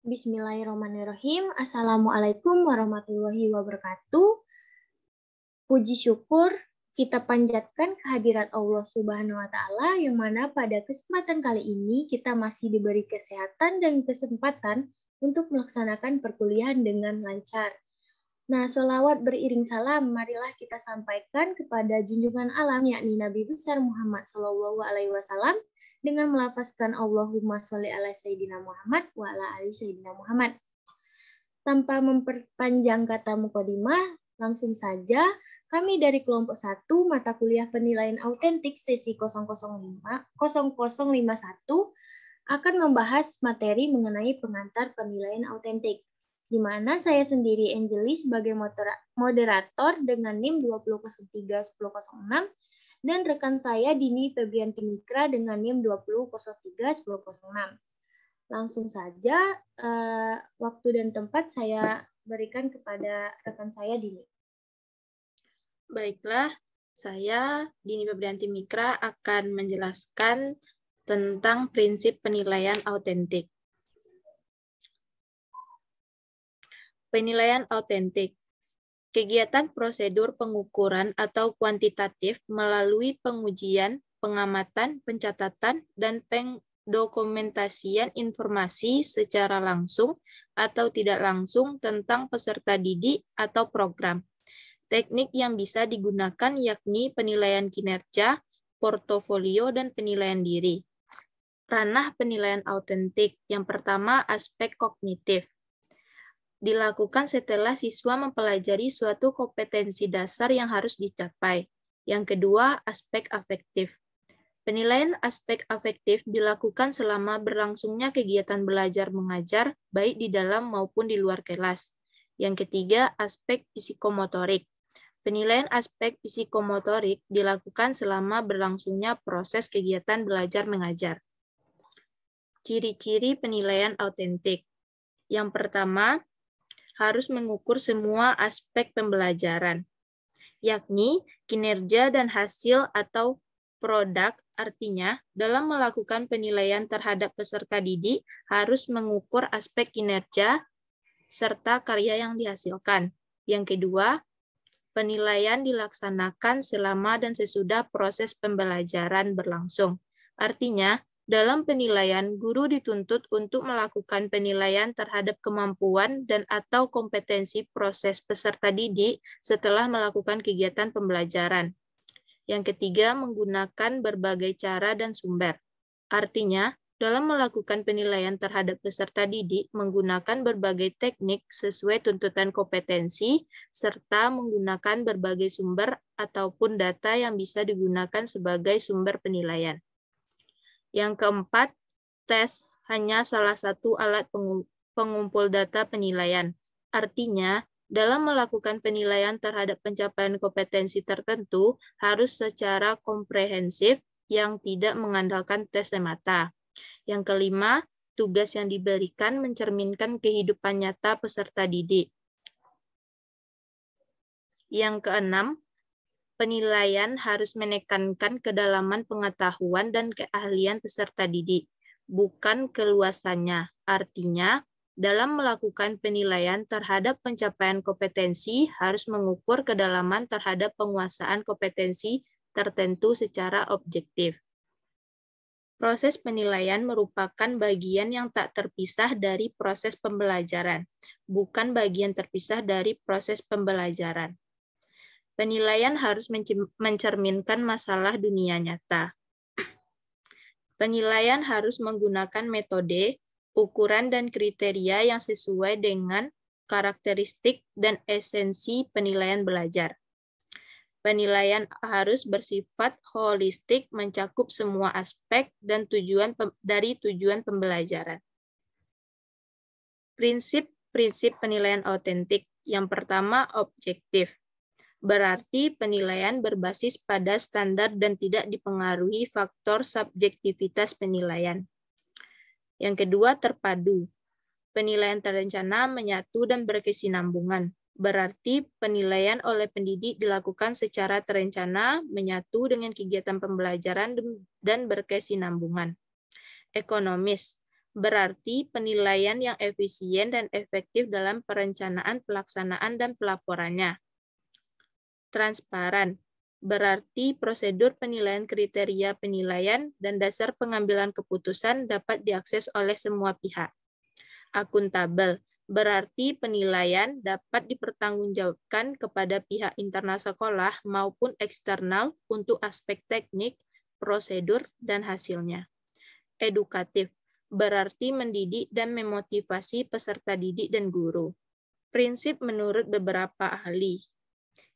Bismillahirrahmanirrahim. Assalamualaikum warahmatullahi wabarakatuh. Puji syukur kita panjatkan kehadirat Allah Subhanahu wa Ta'ala, yang mana pada kesempatan kali ini kita masih diberi kesehatan dan kesempatan untuk melaksanakan perkuliahan dengan lancar. Nah, sholawat beriring salam, marilah kita sampaikan kepada junjungan alam, yakni Nabi besar Muhammad SAW, dengan melafazkan Allahumma sholli ala Sayyidina Muhammad wa ala ali Sayyidina Muhammad. Tanpa memperpanjang kata mukadimah, langsung saja kami dari kelompok 1 mata kuliah penilaian autentik sesi 051 akan membahas materi mengenai pengantar penilaian autentik, di mana saya sendiri Angelis sebagai moderator dengan NIM 20031006 dan rekan saya Dini Febrianti Mikra dengan NIM 20031006. Langsung saja waktu dan tempat saya berikan kepada rekan saya Dini. Baiklah, saya Dini Febrianti Mikra akan menjelaskan tentang prinsip penilaian autentik. Penilaian autentik. Kegiatan prosedur pengukuran atau kuantitatif melalui pengujian, pengamatan, pencatatan, dan pendokumentasian informasi secara langsung atau tidak langsung tentang peserta didik atau program. Teknik yang bisa digunakan yakni penilaian kinerja, portofolio, dan penilaian diri. Ranah penilaian autentik. Yang pertama, aspek kognitif. Dilakukan setelah siswa mempelajari suatu kompetensi dasar yang harus dicapai. Yang kedua, aspek afektif. Penilaian aspek afektif dilakukan selama berlangsungnya kegiatan belajar mengajar, baik di dalam maupun di luar kelas. Yang ketiga, aspek psikomotorik. Penilaian aspek psikomotorik dilakukan selama berlangsungnya proses kegiatan belajar mengajar. Ciri-ciri penilaian autentik. Yang pertama, harus mengukur semua aspek pembelajaran, yakni kinerja dan hasil atau produk. Artinya, dalam melakukan penilaian terhadap peserta didik, harus mengukur aspek kinerja serta karya yang dihasilkan. Yang kedua, penilaian dilaksanakan selama dan sesudah proses pembelajaran berlangsung. Artinya, dalam penilaian, guru dituntut untuk melakukan penilaian terhadap kemampuan dan atau kompetensi proses peserta didik setelah melakukan kegiatan pembelajaran. Yang ketiga, menggunakan berbagai cara dan sumber. Artinya, dalam melakukan penilaian terhadap peserta didik menggunakan berbagai teknik sesuai tuntutan kompetensi, serta menggunakan berbagai sumber ataupun data yang bisa digunakan sebagai sumber penilaian. Yang keempat, tes hanya salah satu alat pengumpul data penilaian. Artinya, dalam melakukan penilaian terhadap pencapaian kompetensi tertentu harus secara komprehensif yang tidak mengandalkan tes semata. Yang kelima, tugas yang diberikan mencerminkan kehidupan nyata peserta didik. Yang keenam, penilaian harus menekankan kedalaman pengetahuan dan keahlian peserta didik, bukan keluasannya. Artinya, dalam melakukan penilaian terhadap pencapaian kompetensi harus mengukur kedalaman terhadap penguasaan kompetensi tertentu secara objektif. Proses penilaian merupakan bagian yang tak terpisah dari proses pembelajaran, bukan bagian terpisah dari proses pembelajaran. Penilaian harus mencerminkan masalah dunia nyata. Penilaian harus menggunakan metode, ukuran, dan kriteria yang sesuai dengan karakteristik dan esensi penilaian belajar. Penilaian harus bersifat holistik, mencakup semua aspek dan tujuan pembelajaran. Prinsip penilaian autentik. Yang pertama, objektif. Berarti penilaian berbasis pada standar dan tidak dipengaruhi faktor subjektivitas penilaian. Yang kedua, terpadu. Penilaian terencana, menyatu, dan berkesinambungan. Berarti penilaian oleh pendidik dilakukan secara terencana, menyatu dengan kegiatan pembelajaran, dan berkesinambungan. Ekonomis. berarti penilaian yang efisien dan efektif dalam perencanaan, pelaksanaan, dan pelaporannya. Transparan, berarti prosedur penilaian, kriteria penilaian, dan dasar pengambilan keputusan dapat diakses oleh semua pihak. Akuntabel, berarti penilaian dapat dipertanggungjawabkan kepada pihak internal sekolah maupun eksternal untuk aspek teknik, prosedur, dan hasilnya. Edukatif, berarti mendidik dan memotivasi peserta didik dan guru. Prinsip menurut beberapa ahli.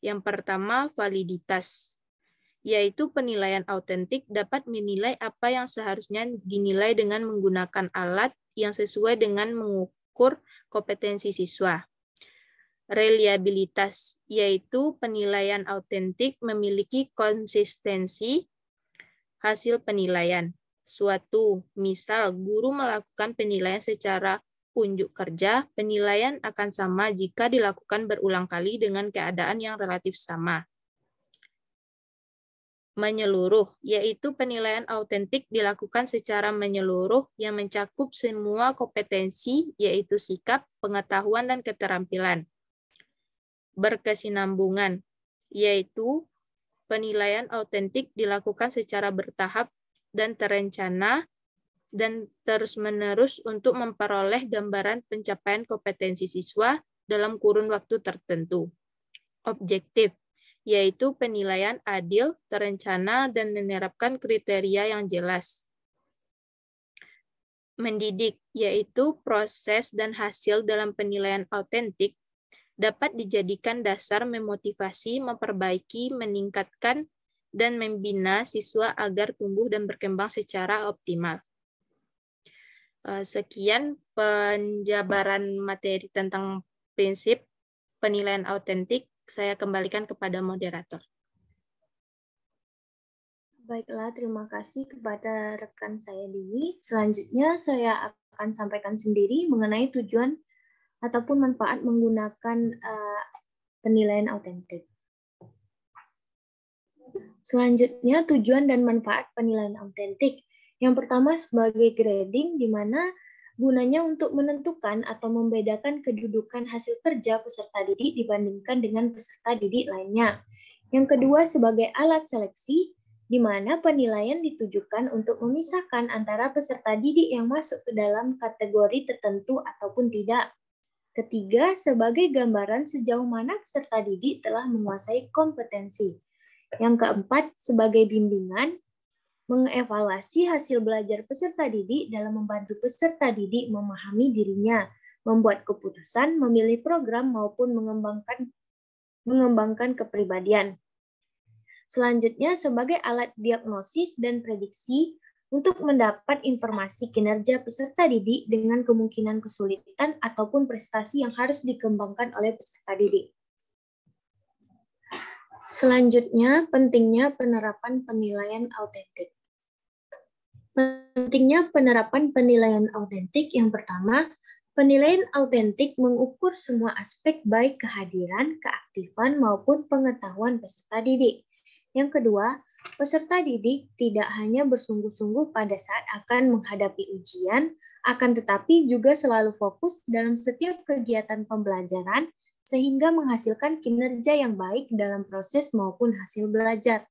Yang pertama, validitas, yaitu penilaian autentik dapat menilai apa yang seharusnya dinilai dengan menggunakan alat yang sesuai dengan mengukur kompetensi siswa. Reliabilitas, yaitu penilaian autentik memiliki konsistensi hasil penilaian. Misal guru melakukan penilaian secara unjuk kerja, penilaian akan sama jika dilakukan berulang kali dengan keadaan yang relatif sama. Menyeluruh, yaitu penilaian autentik dilakukan secara menyeluruh yang mencakup semua kompetensi, yaitu sikap, pengetahuan, dan keterampilan. Berkesinambungan, yaitu penilaian autentik dilakukan secara bertahap dan terencana dan terus-menerus untuk memperoleh gambaran pencapaian kompetensi siswa dalam kurun waktu tertentu. Objektif, yaitu penilaian adil, terencana, dan menerapkan kriteria yang jelas. Mendidik, yaitu proses dan hasil dalam penilaian autentik dapat dijadikan dasar memotivasi, memperbaiki, meningkatkan, dan membina siswa agar tumbuh dan berkembang secara optimal. Sekian penjabaran materi tentang prinsip penilaian autentik. Saya kembalikan kepada moderator. Baiklah, terima kasih kepada rekan saya Dewi. Selanjutnya saya akan sampaikan sendiri mengenai tujuan ataupun manfaat menggunakan penilaian autentik. Selanjutnya, tujuan dan manfaat penilaian autentik. Yang pertama sebagai grading, di mana gunanya untuk menentukan atau membedakan kedudukan hasil kerja peserta didik dibandingkan dengan peserta didik lainnya. Yang kedua sebagai alat seleksi, di mana penilaian ditujukan untuk memisahkan antara peserta didik yang masuk ke dalam kategori tertentu ataupun tidak. Ketiga, sebagai gambaran sejauh mana peserta didik telah menguasai kompetensi. Yang keempat, sebagai bimbingan, mengevaluasi hasil belajar peserta didik dalam membantu peserta didik memahami dirinya, membuat keputusan, memilih program, maupun mengembangkan kepribadian. Selanjutnya, sebagai alat diagnosis dan prediksi untuk mendapat informasi kinerja peserta didik dengan kemungkinan kesulitan ataupun prestasi yang harus dikembangkan oleh peserta didik. Selanjutnya, pentingnya penerapan penilaian autentik. Pentingnya penerapan penilaian autentik yang pertama, penilaian autentik mengukur semua aspek baik kehadiran, keaktifan, maupun pengetahuan peserta didik. Yang kedua, peserta didik tidak hanya bersungguh-sungguh pada saat akan menghadapi ujian, akan tetapi juga selalu fokus dalam setiap kegiatan pembelajaran, sehingga menghasilkan kinerja yang baik dalam proses maupun hasil belajar.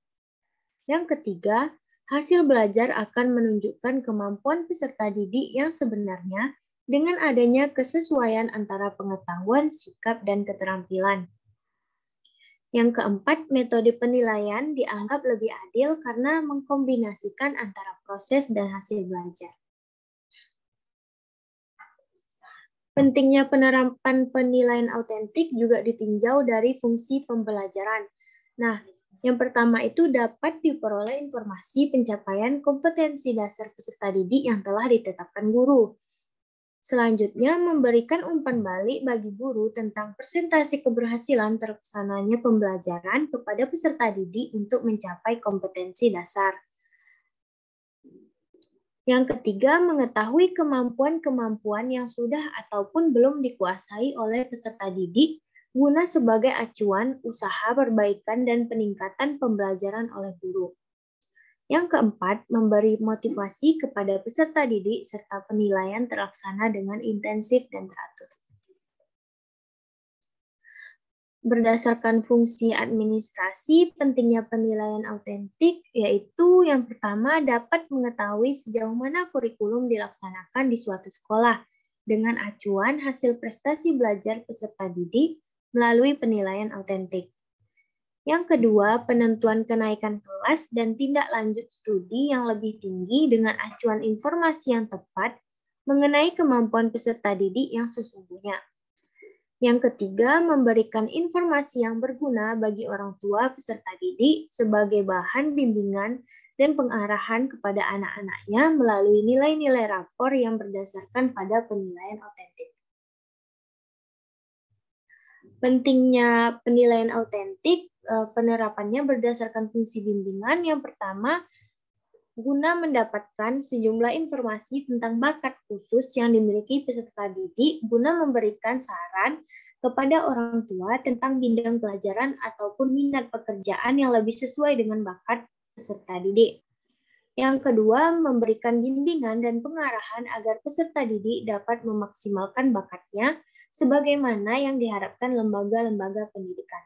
Yang ketiga, hasil belajar akan menunjukkan kemampuan peserta didik yang sebenarnya dengan adanya kesesuaian antara pengetahuan, sikap, dan keterampilan. Yang keempat, metode penilaian dianggap lebih adil karena mengkombinasikan antara proses dan hasil belajar. Pentingnya penerapan penilaian autentik juga ditinjau dari fungsi pembelajaran. Nah, yang pertama itu dapat diperoleh informasi pencapaian kompetensi dasar peserta didik yang telah ditetapkan guru. Selanjutnya, memberikan umpan balik bagi guru tentang persentase keberhasilan terlaksananya pembelajaran kepada peserta didik untuk mencapai kompetensi dasar. Yang ketiga, mengetahui kemampuan-kemampuan yang sudah ataupun belum dikuasai oleh peserta didik guna sebagai acuan usaha perbaikan dan peningkatan pembelajaran oleh guru. Yang keempat, memberi motivasi kepada peserta didik serta penilaian terlaksana dengan intensif dan teratur. Berdasarkan fungsi administrasi, pentingnya penilaian autentik, yaitu yang pertama dapat mengetahui sejauh mana kurikulum dilaksanakan di suatu sekolah dengan acuan hasil prestasi belajar peserta didik melalui penilaian autentik. Yang kedua, penentuan kenaikan kelas dan tindak lanjut studi yang lebih tinggi dengan acuan informasi yang tepat mengenai kemampuan peserta didik yang sesungguhnya. Yang ketiga, memberikan informasi yang berguna bagi orang tua peserta didik sebagai bahan bimbingan dan pengarahan kepada anak-anaknya melalui nilai-nilai rapor yang berdasarkan pada penilaian autentik. Pentingnya penilaian autentik, penerapannya berdasarkan fungsi bimbingan. Yang pertama, guna mendapatkan sejumlah informasi tentang bakat khusus yang dimiliki peserta didik guna memberikan saran kepada orang tua tentang bidang pelajaran ataupun minat pekerjaan yang lebih sesuai dengan bakat peserta didik. Yang kedua, memberikan bimbingan dan pengarahan agar peserta didik dapat memaksimalkan bakatnya sebagaimana yang diharapkan lembaga-lembaga pendidikan.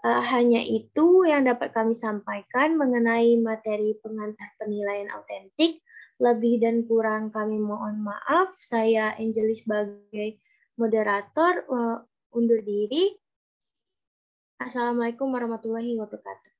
Hanya itu yang dapat kami sampaikan mengenai materi pengantar penilaian autentik. Lebih dan kurang kami mohon maaf. Saya Angelis sebagai moderator undur diri. Assalamualaikum warahmatullahi wabarakatuh.